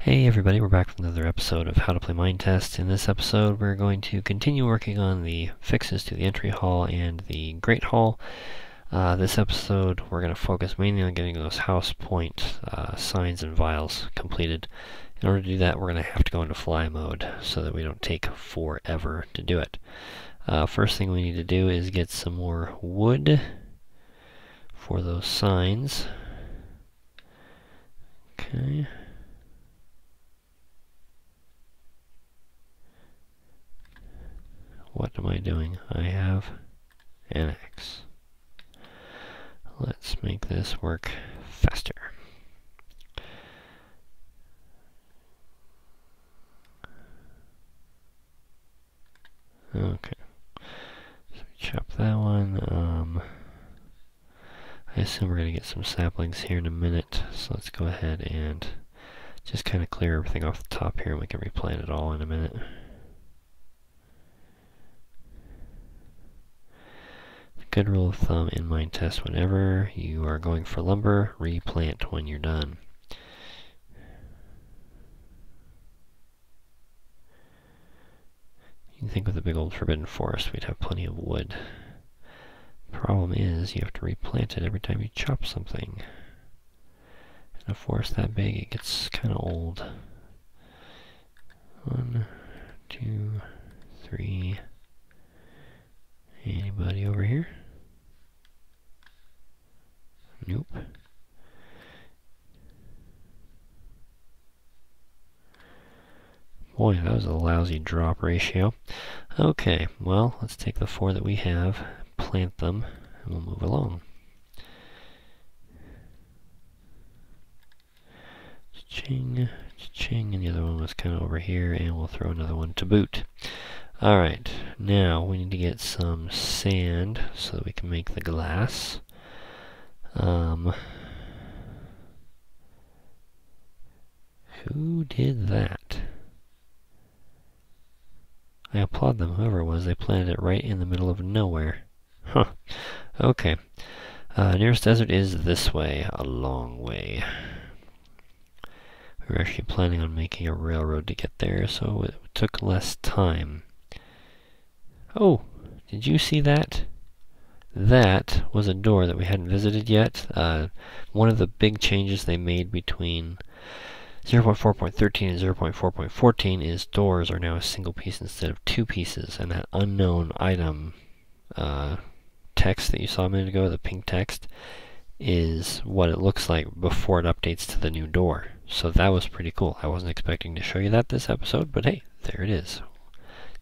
Hey everybody, we're back with another episode of How to Play Minetest. In this episode, we're going to continue working on the fixes to the entry hall and the Great Hall. This episode, we're going to focus mainly on getting those house point signs and vials completed. In order to do that, we're going to have to go into fly mode so that we don't take forever to do it. First thing we need to do is get some more wood for those signs. Okay. What am I doing? I have an X. Let's make this work faster. Okay. So chop that one. I assume we're going to get some saplings here in a minute, so let's go ahead and just kind of clear everything off the top here and we can replant it all in a minute. Good rule of thumb in Minetest: whenever you are going for lumber, replant when you're done. You'd think with a big old forbidden forest we'd have plenty of wood. Problem is, you have to replant it every time you chop something. In a forest that big, it gets kind of old. 1, 2, 3. Anybody over here? Nope. Boy, that was a lousy drop ratio. Okay, well, let's take the 4 that we have, plant them, and we'll move along. Cha-ching, cha-ching, and the other one was kind of over here, and we'll throw another one to boot. Alright, now we need to get some sand so that we can make the glass. Who did that? I applaud them, whoever it was. They planted it right in the middle of nowhere. Huh. Okay. Nearest desert is this way, a long way. We were actually planning on making a railroad to get there, so it took less time. Oh, did you see that? That was a door that we hadn't visited yet. One of the big changes they made between 0.4.13 and 0.4.14 is doors are now a single piece instead of 2 pieces, and that unknown item text that you saw a minute ago, the pink text, is what it looks like before it updates to the new door. So that was pretty cool. I wasn't expecting to show you that this episode, but hey, there it is.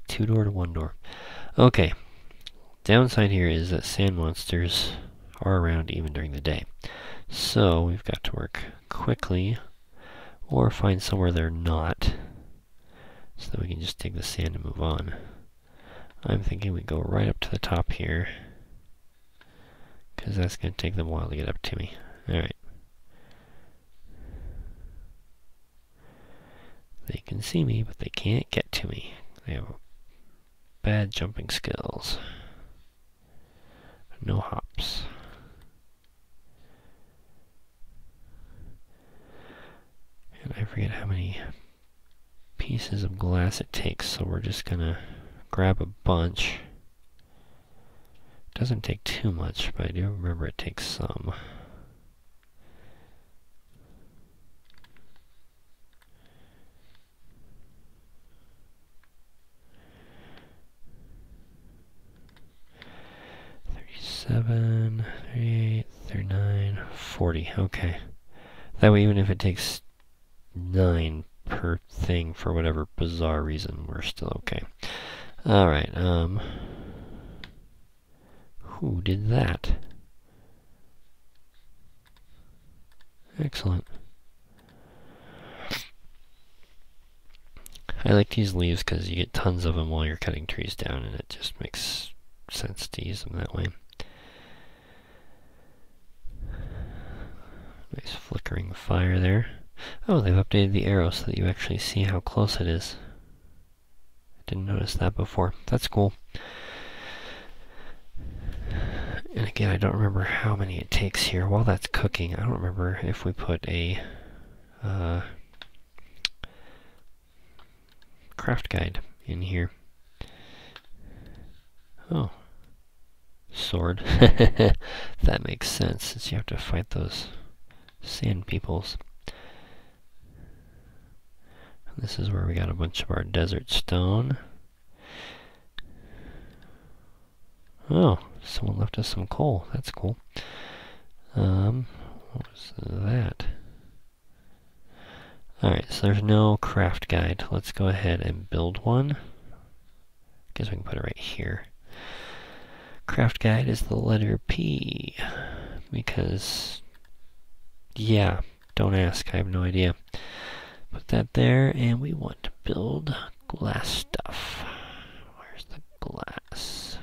2 door to 1 door. Okay, downside here is that sand monsters are around even during the day. So we've got to work quickly or find somewhere they're not so that we can just take the sand and move on. I'm thinking we go right up to the top here because that's going to take them a while to get up to me. Alright. They can see me, but they can't get to me. They have bad jumping skills. No hops. And I forget how many pieces of glass it takes, so we're just gonna grab a bunch. It doesn't take too much, but I do remember it takes some. $37, $38, $39, $40. Okay. That way, even if it takes 9 per thing for whatever bizarre reason, we're still okay. Alright, who did that? Excellent. I like to use leaves because you get tons of them while you're cutting trees down, and it just makes sense to use them that way. Nice flickering fire there. Oh, they've updated the arrow so that you actually see how close it is. I didn't notice that before. That's cool. And again, I don't remember how many it takes here. While that's cooking, I don't remember if we put a craft guide in here. Oh. Sword. That makes sense, since you have to fight those sand peoples. This is where we got a bunch of our desert stone. Oh, someone left us some coal. That's cool. What was that? Alright, so there's no craft guide. Let's go ahead and build one. Guess we can put it right here. Craft guide is the letter P. Because, yeah, don't ask. I have no idea. Put that there, and we want to build glass stuff. Where's the glass?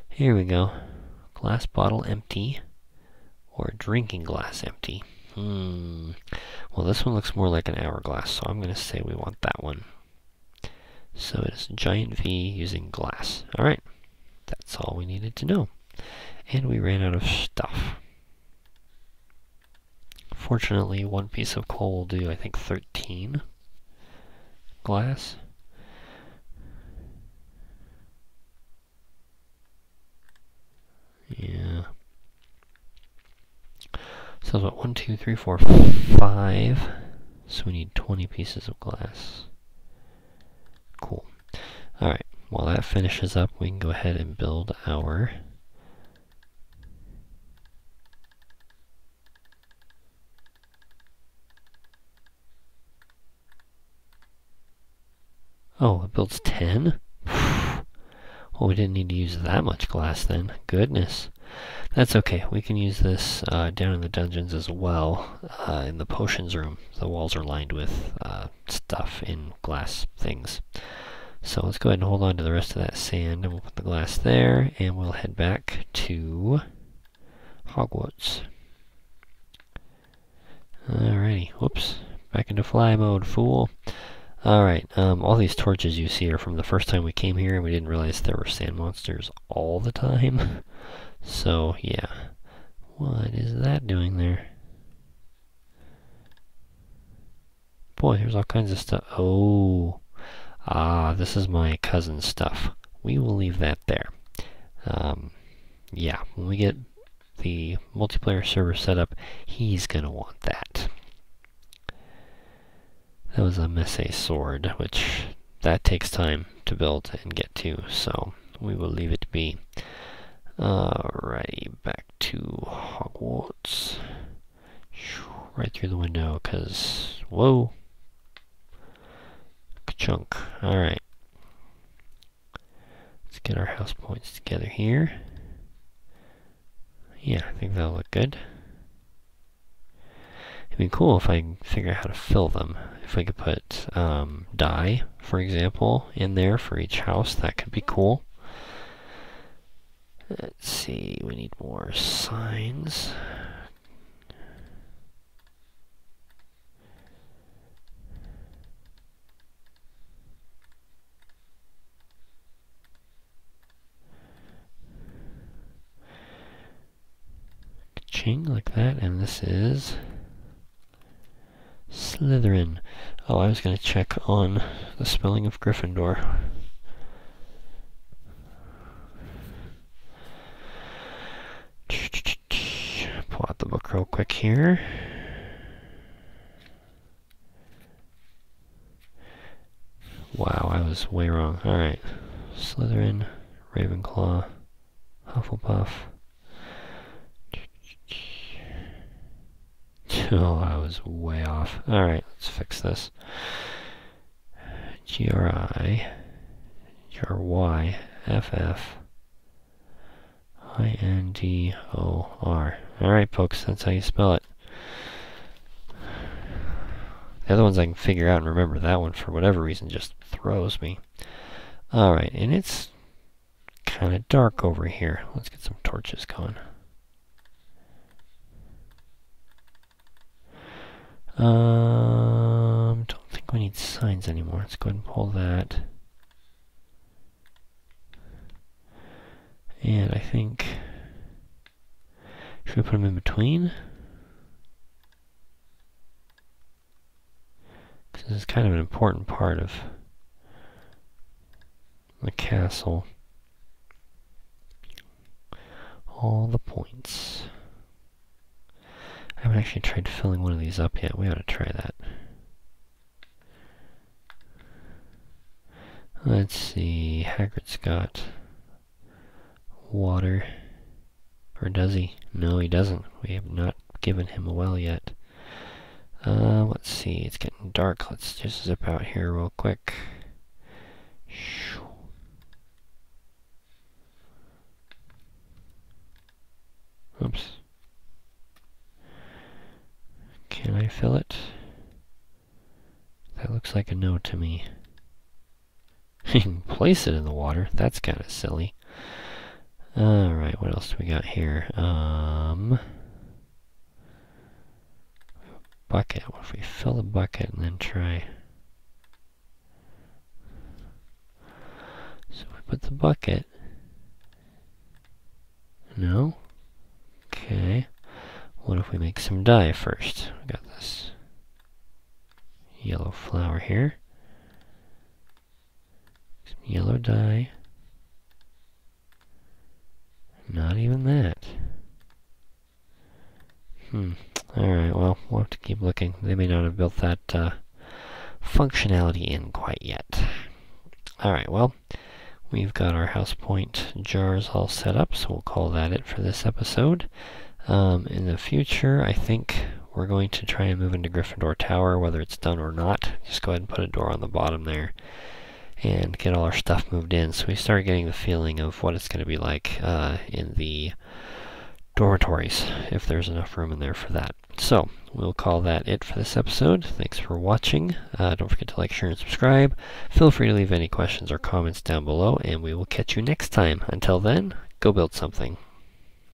Here we go. Glass bottle empty, or drinking glass empty. Well, this one looks more like an hourglass, so I'm going to say we want that one. So it's giant V using glass. Alright, that's all we needed to know. And we ran out of stuff. Fortunately, one piece of coal will do, I think, 13 glass. Yeah. So it's about 1, 2, 3, 4, 5. So we need 20 pieces of glass. Cool. Alright, while that finishes up, we can go ahead and build our oh, it builds 10? Well, we didn't need to use that much glass then. Goodness. That's okay. We can use this down in the dungeons as well. In the potions room, the walls are lined with stuff in glass things. So let's go ahead and hold on to the rest of that sand, and we'll put the glass there, and we'll head back to Hogwarts. Alrighty. Whoops. Back into fly mode, fool. Alright, all these torches you see are from the first time we came here, and we didn't realize there were sand monsters all the time. So, yeah. What is that doing there? Boy, there's all kinds of stuff. Oh. This is my cousin's stuff. We will leave that there. Yeah, when we get the multiplayer server set up, he's gonna want that. That was a Messe sword, which that takes time to build and get to, so we will leave it be. Alrighty, back to Hogwarts. Right through the window, cause, whoa. Ka-chunk. Alright. Let's get our house points together here. Yeah, I think that'll look good. It'd be cool if I could figure out how to fill them. If I could put dye, for example, in there for each house, that could be cool. Let's see, we need more signs. Ka-ching, like that, and this is Slytherin. Oh, I was going to check on the spelling of Gryffindor. Pull out the book real quick here. Wow, I was way wrong. Alright. Slytherin, Ravenclaw, Hufflepuff. Oh, I was way off. Alright, let's fix this. G-R-I, G-R-Y, F-F, I-N-D-O-R. Alright, folks, that's how you spell it. The other ones I can figure out and remember. That one, for whatever reason, just throws me. Alright, and it's kind of dark over here. Let's get some torches going. Don't think we need signs anymore. Let's go ahead and pull that. And I think, should we put them in between? Because this is kind of an important part of the castle. All the points. I haven't actually tried filling one of these up yet. We ought to try that. Let's see. Hagrid's got water. Or does he? No, he doesn't. We have not given him a well yet. Let's see. It's getting dark. Let's just zip out here real quick. Oops. Can I fill it? That looks like a no to me. You can place it in the water. That's kind of silly. Alright, what else do we got here? Bucket. What if we fill the bucket and then try... So we put the bucket... No? Okay. What if we make some dye first? We got this yellow flower here. Some yellow dye. Not even that. Alright, well, we'll have to keep looking. They may not have built that functionality in quite yet. Alright, well, we've got our house point jars all set up, so we'll call that it for this episode. In the future, I think we're going to try and move into Gryffindor Tower, whether it's done or not. Just go ahead and put a door on the bottom there and get all our stuff moved in, so we start getting the feeling of what it's going to be like in the dormitories, if there's enough room in there for that. So, we'll call that it for this episode. Thanks for watching. Don't forget to like, share, and subscribe. Feel free to leave any questions or comments down below, and we will catch you next time. Until then, go build something.